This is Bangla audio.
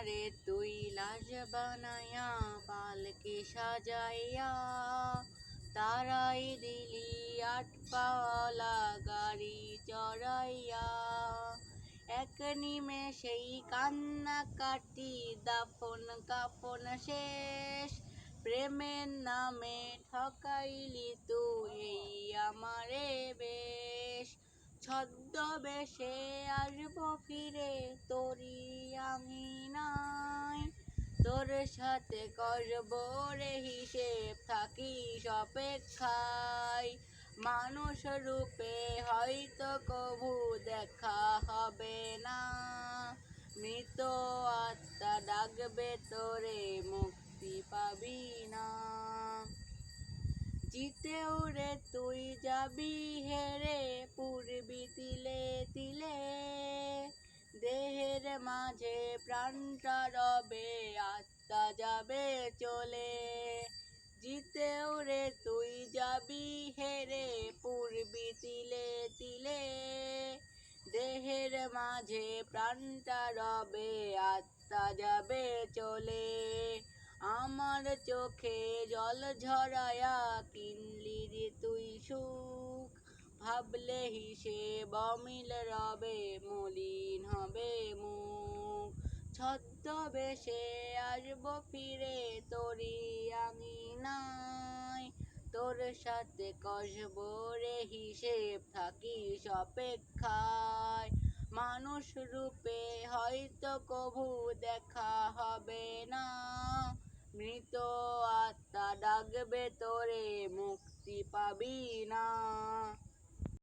আমারে তুই লাশ বানায়া পালকি সাজাইয়া তারাই দিলি আট পাওয়ালা গাড়ি চড়াইয়া এক নিমেষেই কান্না কাটি দাফন কাফন শেষ প্রেমের নামে ঠকাইলি তুই এই আমারে বেশ ছদ্মবেশে আসবো ফিরে তোরি আঙিনায় তোর সাথে করবো রে হিসেব থাকিস অপেক্ষায় মানুষ রূপে হয়তো কভু দেখা হবে না মৃত আত্মা ডাকবে তোরে মুক্তি পাবি না জিতেও রে তুই যাবি হেরে পূর্বী তিলে তিলে দেহের মাঝে প্রাণটা রবে আত্মা যাবে চলে জিতেও রে তুই যাবি হেরে পূর্বী তিলে তিলে দেহের মাঝে প্রাণটা রবে আত্মা যাবে চলে আমার চোখে জল ঝরায়া কিনলি রে তুই সুখ ভাবলে হিসেব অমিল রবে মলিন হবে মুখ ছদ্মবেশে আসবো ফিরে তোরি আঙিনায় তোর সাথে কষবো রে হিসেব থাকিস অপেক্ষায় মানুষ রূপে হয়তো কভু দেখা হবে না মৃত আত্মা ডাকবে তোরে মুক্তি পাবি না।